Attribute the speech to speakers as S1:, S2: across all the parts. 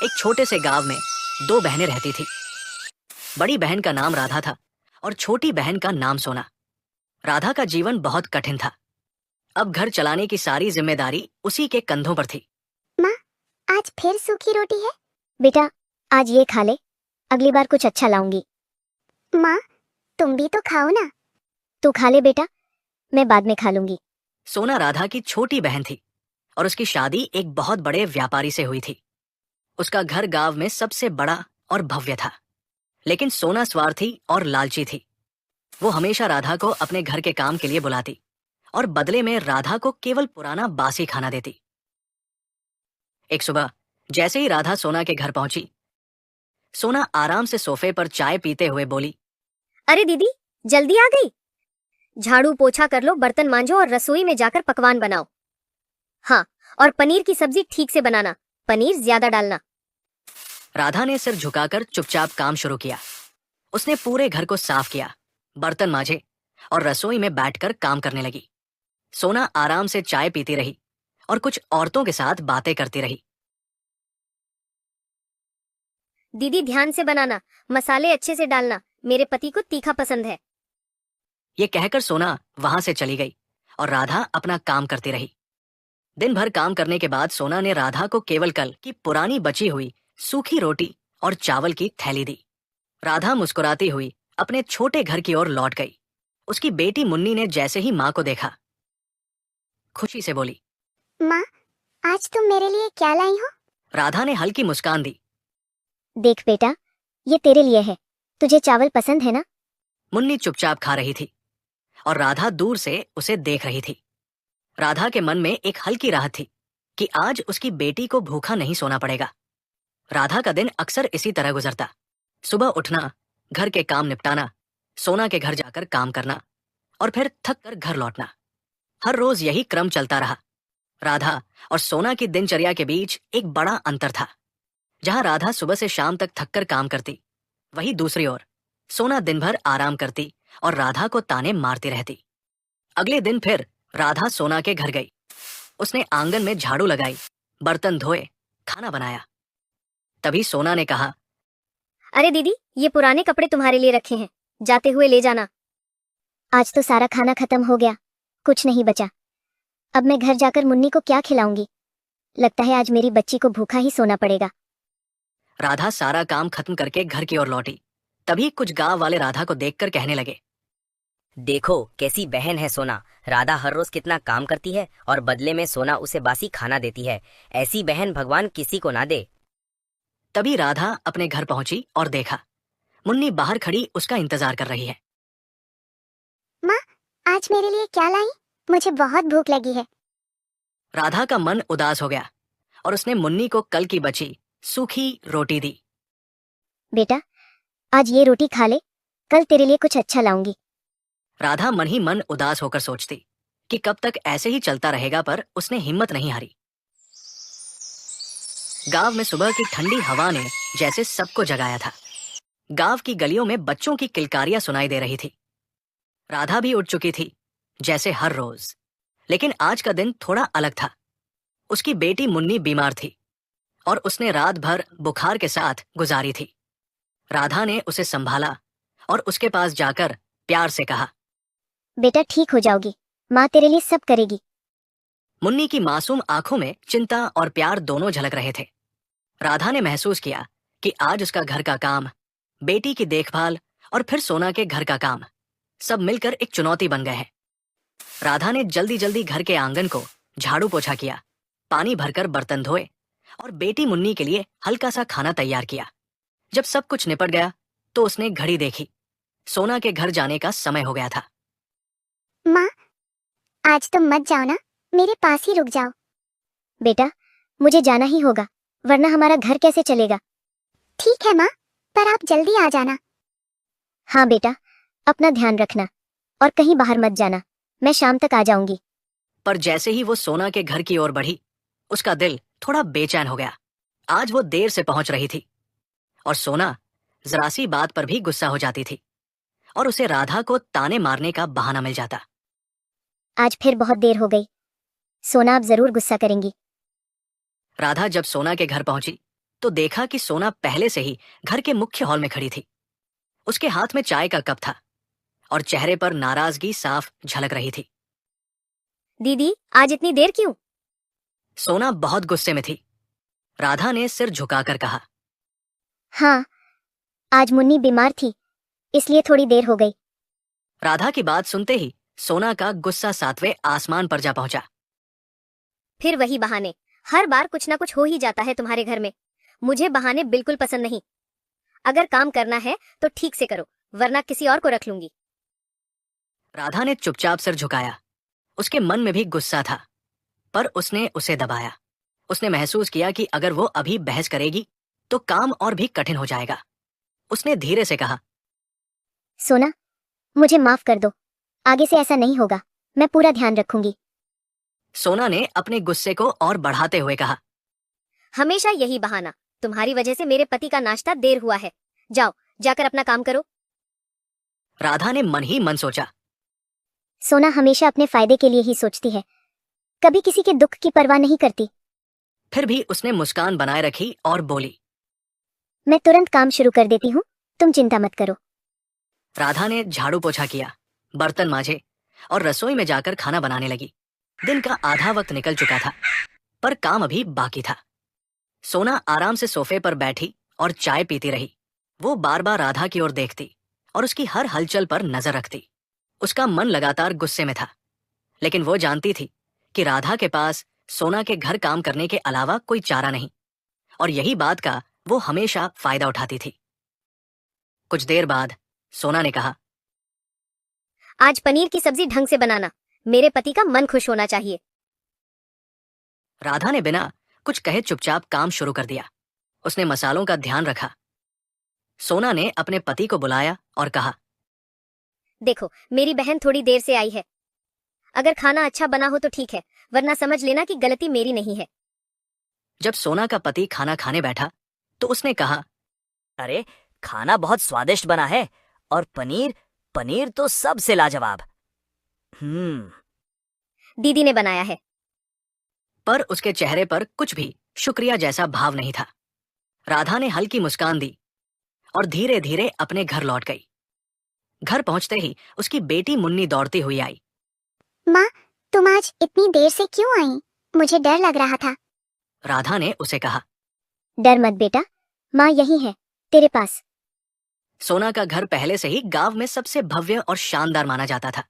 S1: एक छोटे से गांव में दो बहनें रहती थी। बड़ी बहन का नाम राधा था और छोटी बहन का नाम सोना। राधा का जीवन बहुत कठिन था। अब घर चलाने की सारी जिम्मेदारी उसी के कंधों पर थी।
S2: माँ, आज फिर सूखी रोटी है। बेटा, आज ये खा ले, अगली बार कुछ अच्छा लाऊंगी। माँ, तुम भी तो खाओ ना। तू खा ले बेटा, मैं बाद में खा लूंगी।
S1: सोना राधा की छोटी बहन थी और उसकी शादी एक बहुत बड़े व्यापारी से हुई थी। उसका घर गांव में सबसे बड़ा और भव्य था। लेकिन सोना स्वार्थी और लालची थी। वो हमेशा राधा को अपने घर के काम के लिए बुलाती और बदले में राधा को केवल पुराना बासी खाना देती। एक सुबह जैसे ही राधा सोना के घर पहुंची, सोना आराम से सोफे पर चाय पीते हुए बोली,
S2: अरे दीदी, जल्दी आ गई। झाड़ू पोछा कर लो, बर्तन मांजो और रसोई में जाकर पकवान बनाओ। हाँ, और पनीर की सब्जी ठीक से बनाना, पनीर ज्यादा डालना।
S1: राधा ने सिर झुकाकर चुपचाप काम शुरू किया। उसने पूरे घर को साफ किया, बर्तन मांजे और रसोई में बैठकर काम करने लगी। सोना आराम से चाय पीती रही और कुछ औरतों के साथ बातें करती रही।
S2: दीदी ध्यान से बनाना, मसाले अच्छे से डालना, मेरे पति को तीखा पसंद है।
S1: ये कहकर सोना वहां से चली गई और राधा अपना काम करती रही। दिन भर काम करने के बाद सोना ने राधा को केवल कल की पुरानी बची हुई सूखी रोटी और चावल की थैली दी। राधा मुस्कुराती हुई अपने छोटे घर की ओर लौट गई। उसकी बेटी मुन्नी ने जैसे ही माँ को देखा, खुशी से बोली,
S2: माँ, आज तुम मेरे लिए क्या लाई हो?
S1: राधा ने हल्की मुस्कान दी।
S2: देख बेटा, ये तेरे लिए है। तुझे चावल पसंद है ना?
S1: मुन्नी चुपचाप खा रही थी और राधा दूर से उसे देख रही थी। राधा के मन में एक हल्की राहत थी कि आज उसकी बेटी को भूखा नहीं सोना पड़ेगा। राधा का दिन अक्सर इसी तरह गुजरता। सुबह उठना, घर के काम निपटाना, सोना के घर जाकर काम करना और फिर थक कर घर लौटना। हर रोज यही क्रम चलता रहा। राधा और सोना की दिनचर्या के बीच एक बड़ा अंतर था। जहां राधा सुबह से शाम तक थक कर काम करती, वहीं दूसरी ओर सोना दिन भर आराम करती और राधा को ताने मारती रहती। अगले दिन फिर राधा सोना के घर गई। उसने आंगन में झाड़ू लगाई, बर्तन धोए, खाना बनाया। तभी सोना ने कहा,
S2: अरे दीदी, ये पुराने कपड़े तुम्हारे लिए रखे हैं, जाते हुए ले जाना। आज तो सारा खाना खत्म हो गया, कुछ नहीं बचा। अब मैं घर जाकर मुन्नी को क्या खिलाऊंगी? लगता है आज मेरी बच्ची को भूखा ही सोना पड़ेगा।
S1: राधा सारा काम खत्म करके घर की ओर लौटी। तभी कुछ गांव वाले राधा को देखकर कहने लगे,
S3: देखो कैसी बहन है सोना। राधा हर रोज कितना काम करती है और बदले में सोना उसे बासी खाना देती है। ऐसी बहन भगवान किसी को ना दे।
S1: तभी राधा अपने घर पहुंची और देखा मुन्नी बाहर खड़ी उसका इंतजार कर रही है।
S2: माँ, आज मेरे लिए क्या लाई? मुझे बहुत भूख लगी है।
S1: राधा का मन उदास हो गया और उसने मुन्नी को कल की बची सूखी रोटी दी।
S2: बेटा, आज ये रोटी खा ले, कल तेरे लिए कुछ अच्छा लाऊंगी।
S1: राधा मन ही मन उदास होकर सोचती कि कब तक ऐसे ही चलता रहेगा, पर उसने हिम्मत नहीं हारी। गांव में सुबह की ठंडी हवा ने जैसे सबको जगाया था। गांव की गलियों में बच्चों की किलकारियां सुनाई दे रही थी। राधा भी उठ चुकी थी जैसे हर रोज, लेकिन आज का दिन थोड़ा अलग था। उसकी बेटी मुन्नी बीमार थी और उसने रात भर बुखार के साथ गुजारी थी। राधा ने उसे संभाला और उसके पास जाकर प्यार से कहा,
S2: बेटा ठीक हो जाओगी, माँ तेरे लिए सब करेगी।
S1: मुन्नी की मासूम आंखों में चिंता और प्यार दोनों झलक रहे थे। राधा ने महसूस किया कि आज उसका घर का काम, बेटी की देखभाल और फिर सोना के घर का काम सब मिलकर एक चुनौती बन गए हैं। राधा ने जल्दी जल्दी घर के आंगन को झाड़ू पोछा किया, पानी भरकर बर्तन धोए और बेटी मुन्नी के लिए हल्का सा खाना तैयार किया। जब सब कुछ निपट गया तो उसने घड़ी देखी। सोना के घर जाने का समय हो गया था।
S2: माँ, आज तुम मत जाओ ना, मेरे पास ही रुक जाओ। बेटा, मुझे जाना ही होगा, वरना हमारा घर कैसे चलेगा? ठीक है माँ, पर आप जल्दी आ जाना। हाँ बेटा, अपना ध्यान रखना और कहीं बाहर मत जाना, मैं शाम तक आ जाऊंगी।
S1: पर जैसे ही वो सोना के घर की ओर बढ़ी, उसका दिल थोड़ा बेचैन हो गया। आज वो देर से पहुंच रही थी और सोना जरा सी बात पर भी गुस्सा हो जाती थी और उसे राधा को ताने मारने का बहाना मिल जाता।
S2: आज फिर बहुत देर हो गई, सोना अब जरूर गुस्सा करेंगी।
S1: राधा जब सोना के घर पहुंची तो देखा कि सोना पहले से ही घर के मुख्य हॉल में खड़ी थी। उसके हाथ में चाय का कप था और चेहरे पर नाराजगी साफ झलक रही थी।
S2: दीदी, आज इतनी देर क्यों?
S1: सोना बहुत गुस्से में थी। राधा ने सिर झुकाकर कहा,
S2: हाँ, आज मुन्नी बीमार थी, इसलिए थोड़ी देर हो गई।
S1: राधा की बात सुनते ही सोना का गुस्सा 7वें आसमान पर जा पहुंचा।
S2: फिर वही बहाने, हर बार कुछ ना कुछ हो ही जाता है तुम्हारे घर में। मुझे बहाने बिल्कुल पसंद नहीं। अगर काम करना है तो ठीक से करो, वरना किसी और को रख लूंगी।
S1: राधा ने चुपचाप सिर झुकाया। उसके मन में भी गुस्सा था, पर उसने उसे दबाया। उसने महसूस किया कि अगर वो अभी बहस करेगी तो काम और भी कठिन हो जाएगा। उसने धीरे से कहा,
S2: सोना, मुझे माफ कर दो, आगे से ऐसा नहीं होगा, मैं पूरा ध्यान रखूंगी।
S1: सोना ने अपने गुस्से को और बढ़ाते हुए कहा,
S2: हमेशा यही बहाना, तुम्हारी वजह से मेरे पति का नाश्ता देर हुआ है। जाओ, जाकर अपना काम करो।
S1: राधा ने मन ही मन सोचा,
S2: सोना हमेशा अपने फायदे के लिए ही सोचती है, कभी किसी के दुख की परवाह नहीं करती।
S1: फिर भी उसने मुस्कान बनाए रखी और बोली,
S2: मैं तुरंत काम शुरू कर देती हूँ, तुम चिंता मत करो।
S1: राधा ने झाड़ू पोछा किया, बर्तन मांजे और रसोई में जाकर खाना बनाने लगी। दिन का आधा वक्त निकल चुका था, पर काम अभी बाकी था। सोना आराम से सोफे पर बैठी और चाय पीती रही। वो बार बार राधा की ओर देखती और उसकी हर हलचल पर नजर रखती। उसका मन लगातार गुस्से में था, लेकिन वो जानती थी कि राधा के पास सोना के घर काम करने के अलावा कोई चारा नहीं, और यही बात का वो हमेशा फायदा उठाती थी। कुछ देर बाद सोना ने कहा,
S2: आज पनीर की सब्जी ढंग से बनाना, मेरे पति का मन खुश होना चाहिए।
S1: राधा ने बिना कुछ कहे चुपचाप काम शुरू कर दिया। उसने मसालों का ध्यान रखा। सोना ने अपने पति को बुलाया और कहा,
S2: देखो, मेरी बहन थोड़ी देर से आई है। अगर खाना अच्छा बना हो तो ठीक है, वरना समझ लेना कि गलती मेरी नहीं है।
S1: जब सोना का पति खाना खाने बैठा तो उसने कहा,
S3: अरे, खाना बहुत स्वादिष्ट बना है और पनीर पनीर तो सबसे लाजवाब।
S2: दीदी ने बनाया है।
S1: पर उसके चेहरे पर कुछ भी शुक्रिया जैसा भाव नहीं था। राधा ने हल्की मुस्कान दी और धीरे धीरे अपने घर लौट गई। घर पहुंचते ही उसकी बेटी मुन्नी दौड़ती हुई आई।
S2: माँ, तुम आज इतनी देर से क्यों आई? मुझे डर लग रहा था।
S1: राधा ने उसे कहा,
S2: डर मत बेटा, माँ यही है, तेरे पास।
S1: सोना का घर पहले से ही गांव में सबसे भव्य और शानदार माना जाता था,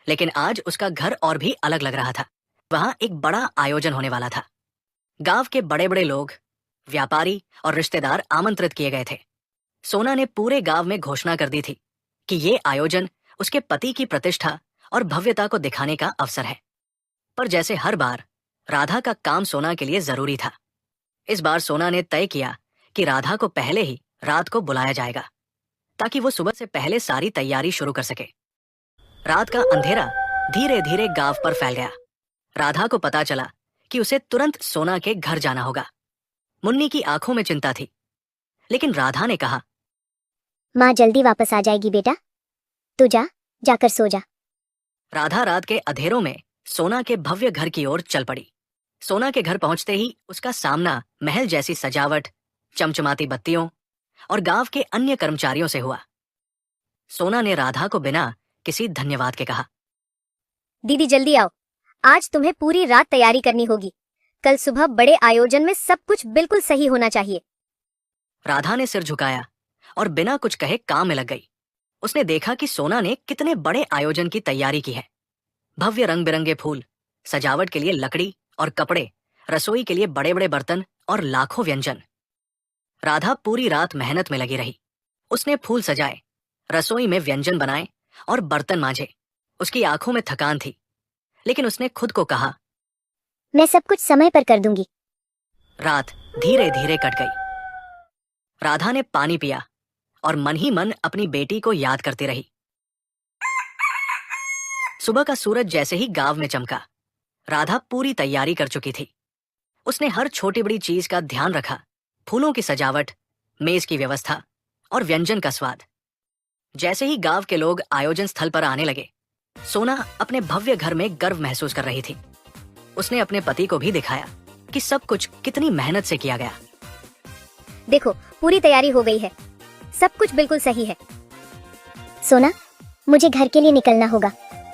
S1: लेकिन आज उसका घर और भी अलग लग रहा था। वहां एक बड़ा आयोजन होने वाला था। गांव के बड़े बड़े लोग, व्यापारी और रिश्तेदार आमंत्रित किए गए थे। सोना ने पूरे गांव में घोषणा कर दी थी कि ये आयोजन उसके पति की प्रतिष्ठा और भव्यता को दिखाने का अवसर है। पर जैसे हर बार, राधा का काम सोना के लिए जरूरी था। इस बार सोना ने तय किया कि राधा को पहले ही रात को बुलाया जाएगा, ताकि वो सुबह से पहले सारी तैयारी शुरू कर सके। रात का अंधेरा धीरे धीरे गांव पर फैल गया। राधा को पता चला कि उसे तुरंत सोना के घर जाना होगा। मुन्नी की आंखों में चिंता थी, लेकिन राधा ने कहा,
S2: माँ जल्दी वापस आ जाएगी बेटा, तू जाकर सो जा।
S1: राधा रात के अंधेरों में सोना के भव्य घर की ओर चल पड़ी। सोना के घर पहुंचते ही उसका सामना महल जैसी सजावट, चमचमाती बत्तियों और गांव के अन्य कर्मचारियों से हुआ। सोना ने राधा को बिना किसी धन्यवाद के कहा,
S2: दीदी जल्दी आओ, आज तुम्हें पूरी रात तैयारी करनी होगी। कल सुबह बड़े आयोजन में सब कुछ बिल्कुल सही होना चाहिए।
S1: राधा ने सिर झुकाया और बिना कुछ कहे काम में लग गई। उसने देखा कि सोना ने कितने बड़े आयोजन की तैयारी की है। भव्य रंग बिरंगे फूल, सजावट के लिए लकड़ी और कपड़े, रसोई के लिए बड़े बड़े बर्तन और लाखों व्यंजन। राधा पूरी रात मेहनत में लगी रही। उसने फूल सजाए, रसोई में व्यंजन बनाए और बर्तन मांजे। उसकी आंखों में थकान थी, लेकिन उसने खुद को कहा,
S2: मैं सब कुछ समय पर कर दूंगी।
S1: रात धीरे धीरे कट गई। राधा ने पानी पिया और मन ही मन अपनी बेटी को याद करती रही। सुबह का सूरज जैसे ही गांव में चमका, राधा पूरी तैयारी कर चुकी थी। उसने हर छोटी बड़ी चीज का ध्यान रखा, फूलों की सजावट, मेज की व्यवस्था और व्यंजन का स्वाद। जैसे ही गांव के लोग आयोजन स्थल पर आने लगे, सोना अपने भव्य घर में गर्व महसूस कर रही थी। उसने अपने पति को भी दिखाया कि सब कुछ कितनी मेहनत से किया गया।
S2: देखो पूरी तैयारी हो गई है, सब कुछ बिल्कुल सही है। सोना, मुझे घर के लिए निकलना होगा,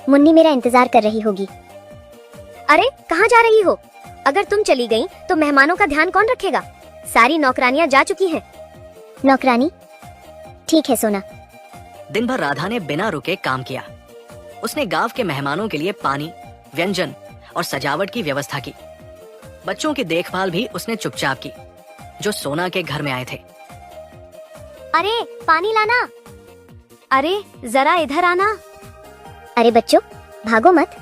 S2: मुन्नी मेरा इंतजार कर रही होगी। अरे कहाँ जा रही हो? अगर तुम चली गई तो मेहमानों का ध्यान कौन रखेगा? सारी नौकरानियां जा चुकी हैं। नौकरानी? ठीक है सोना।
S1: दिन भर राधा ने बिना रुके काम किया। उसने गांव के मेहमानों के लिए पानी, व्यंजन और सजावट की व्यवस्था की। बच्चों की देखभाल भी उसने चुपचाप की, जो सोना के घर में आए थे।
S2: अरे पानी लाना, अरे जरा इधर आना। अरे बच्चों, भागो मत।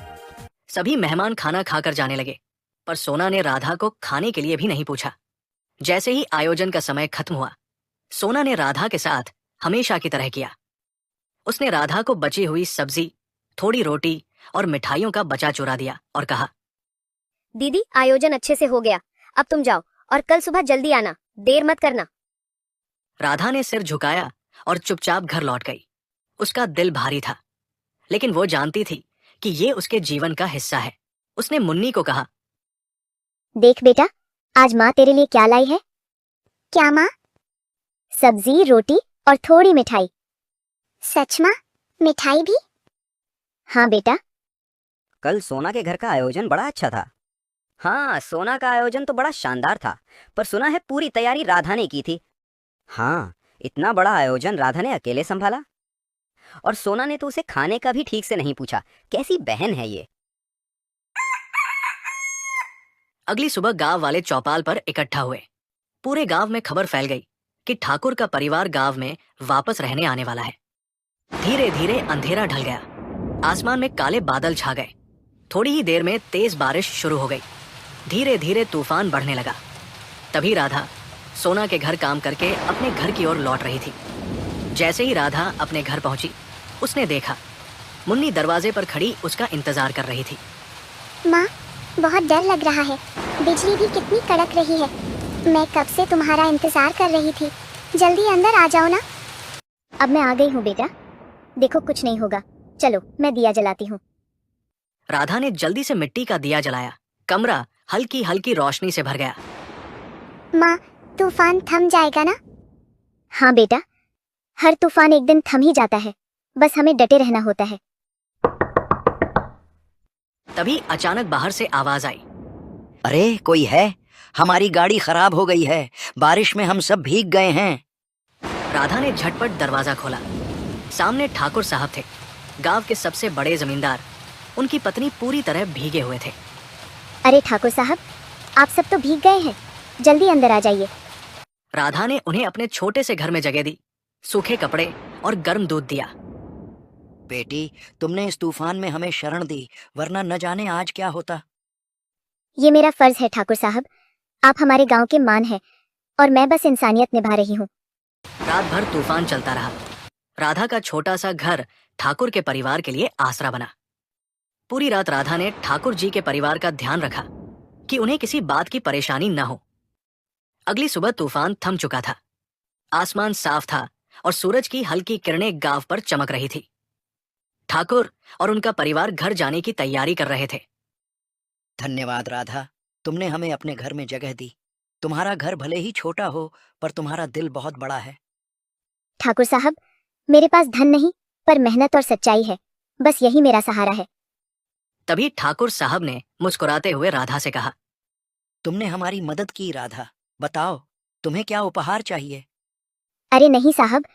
S1: सभी मेहमान खाना खाकर जाने लगे, पर सोना ने राधा को खाने के लिए भी नहीं पूछा। जैसे ही आयोजन का समय खत्म हुआ, सोना ने राधा के साथ हमेशा की तरह किया। उसने राधा को बची हुई सब्जी, थोड़ी रोटी और मिठाइयों का बचा चुरा दिया और कहा,
S2: दीदी आयोजन अच्छे से हो गया, अब तुम जाओ और कल सुबह जल्दी आना, देर मत करना।
S1: राधा ने सिर झुकाया और चुपचाप घर लौट गई। उसका दिल भारी था, लेकिन वो जानती थी कि ये उसके जीवन का हिस्सा है। उसने मुन्नी को कहा,
S2: देख बेटा, आज माँ तेरे लिए क्या लाई है। क्या माँ? सब्जी, रोटी और थोड़ी मिठाई। सच माँ? मिठाई भी? हाँ बेटा।
S3: कल सोना के घर का आयोजन बड़ा अच्छा था। हाँ, सोना का आयोजन तो बड़ा शानदार था, पर सुना है पूरी तैयारी राधा ने की थी। हाँ, इतना बड़ा आयोजन राधा ने अकेले संभाला, और सोना ने तो उसे खाने का भी ठीक से नहीं पूछा। कैसी बहन है ये।
S1: अगली सुबह गांव वाले चौपाल पर इकट्ठा हुए। पूरे गांव में खबर फैल गई कि ठाकुर का परिवार गांव में वापस रहने आने वाला है। धीरे धीरे अंधेरा ढल गया, आसमान में काले बादल छा गए। थोड़ी ही देर में तेज बारिश शुरू हो गई। धीरे धीरे तूफान बढ़ने लगा। तभी राधा सोना के घर काम करके अपने घर की ओर लौट रही थी। जैसे ही राधा अपने घर पहुंची, उसने देखा मुन्नी दरवाजे पर खड़ी उसका इंतजार कर रही थी।
S2: माँ, बहुत डर लग रहा है, बिजली भी कितनी कड़क रही है। मैं कब से तुम्हारा इंतजार कर रही थी, जल्दी अंदर आ जाओ ना। अब मैं आ गई हूँ बेटा, देखो कुछ नहीं होगा, चलो मैं दिया जलाती हूँ।
S1: राधा ने जल्दी से मिट्टी का दिया जलाया। कमरा हल्की हल्की रोशनी से भर गया।
S2: माँ, तूफान थम जाएगा ना? हाँ बेटा, हर तूफान एक दिन थम ही जाता है, बस हमें डटे रहना होता है।
S1: तभी अचानक बाहर से आवाज आई,
S4: अरे कोई है? हमारी गाड़ी खराब हो गई है, बारिश में हम सब भीग गए हैं।
S1: राधा ने झटपट दरवाजा खोला। सामने ठाकुर साहब थे, गांव के सबसे बड़े जमींदार। उनकी पत्नी पूरी तरह भीगे हुए थे।
S2: अरे ठाकुर साहब, आप सब तो भीग गए हैं, जल्दी अंदर आ जाइए।
S1: राधा ने उन्हें अपने छोटे से घर में जगह दी, सूखे कपड़े और गर्म दूध दिया।
S4: बेटी, तुमने इस तूफान में हमें शरण दी, वरना न जाने आज क्या होता।
S2: ये मेरा फर्ज है ठाकुर साहब, आप हमारे गांव के मान हैं और मैं बस इंसानियत निभा रही हूँ।
S1: रात भर तूफान चलता रहा। राधा का छोटा सा घर ठाकुर के परिवार के लिए आसरा बना। पूरी रात राधा ने ठाकुर जी के परिवार का ध्यान रखा कि उन्हें किसी बात की परेशानी न हो। अगली सुबह तूफान थम चुका था। आसमान साफ था और सूरज की हल्की किरणें गांव पर चमक रही थी। ठाकुर और उनका परिवार घर जाने की तैयारी कर रहे थे।
S4: धन्यवाद राधा, तुमने हमें अपने घर में जगह दी। तुम्हारा घर भले ही छोटा हो, पर तुम्हारा दिल बहुत बड़ा है।
S2: ठाकुर साहब, मेरे पास धन नहीं, पर मेहनत और सच्चाई है, बस यही मेरा सहारा है।
S1: तभी ठाकुर साहब ने मुस्कुराते हुए राधा से कहा,
S4: तुमने हमारी मदद की राधा, बताओ तुम्हें क्या उपहार चाहिए?
S2: अरे नहीं साहब,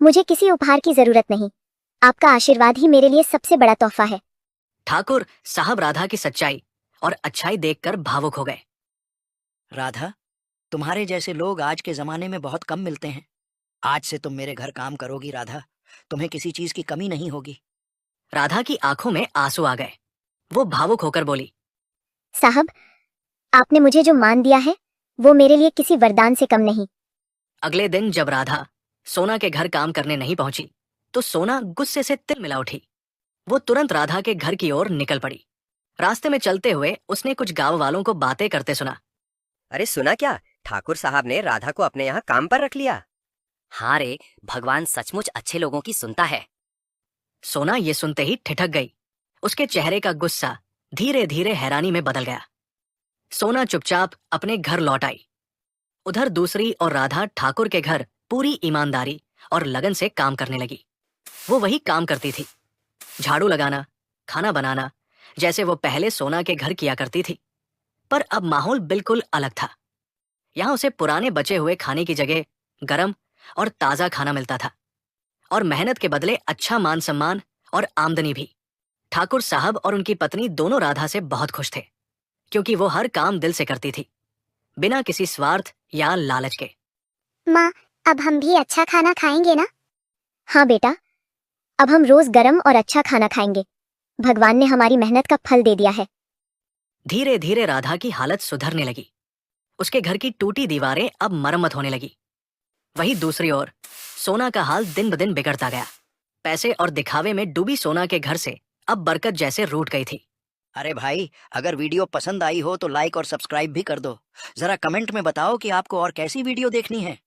S2: मुझे किसी उपहार की जरूरत नहीं, आपका आशीर्वाद ही मेरे लिए सबसे बड़ा तोहफा है।
S1: ठाकुर साहब राधा की सच्चाई और अच्छाई देखकर भावुक हो गए।
S4: राधा, तुम्हारे जैसे लोग आज के जमाने में बहुत कम मिलते हैं। आज से तुम मेरे घर काम करोगी राधा, तुम्हें किसी चीज की कमी नहीं होगी।
S1: राधा की आंखों में आंसू आ गए। वो भावुक होकर बोली,
S2: साहब, आपने मुझे जो मान दिया है वो मेरे लिए किसी वरदान से कम नहीं।
S1: अगले दिन जब राधा सोना के घर काम करने नहीं पहुंची, तो सोना गुस्से से तिल मिला उठी। वो तुरंत राधा के घर की ओर निकल पड़ी। रास्ते में चलते हुए उसने कुछ गांव वालों को बातें करते सुना।
S5: अरे सुना क्या, ठाकुर साहब ने राधा को अपने यहाँ काम पर रख लिया।
S3: हाँ रे, भगवान सचमुच अच्छे लोगों की सुनता है।
S1: सोना ये सुनते ही ठिठक गई। उसके चेहरे का गुस्सा धीरे धीरे हैरानी में बदल गया। सोना चुपचाप अपने घर लौट आई। उधर दूसरी और राधा ठाकुर के घर पूरी ईमानदारी और लगन से काम करने लगी। वो वही काम करती थी, झाड़ू लगाना, खाना बनाना, जैसे वो पहले सोना के घर किया करती थी। पर अब माहौल बिल्कुल अलग था। यहाँ उसे पुराने बचे हुए खाने की जगह गरम और ताजा खाना मिलता था, और मेहनत के बदले अच्छा मान सम्मान और आमदनी भी। ठाकुर साहब और उनकी पत्नी दोनों राधा से बहुत खुश थे, क्योंकि वो हर काम दिल से करती थी, बिना किसी स्वार्थ या लालच के।
S2: माँ, अब हम भी अच्छा खाना खाएंगे ना? हाँ बेटा, अब हम रोज गरम और अच्छा खाना खाएंगे। भगवान ने हमारी मेहनत का फल दे दिया है।
S1: धीरे धीरे राधा की हालत सुधरने लगी। उसके घर की टूटी दीवारें अब मरम्मत होने लगी। वहीं दूसरी ओर सोना का हाल दिन ब दिन बिगड़ता गया। पैसे और दिखावे में डूबी सोना के घर से अब बरकत जैसे रूठ गई थी।
S4: अरे भाई, अगर वीडियो पसंद आई हो तो लाइक और सब्सक्राइब भी कर दो। जरा कमेंट में बताओ कि आपको और कैसी वीडियो देखनी है।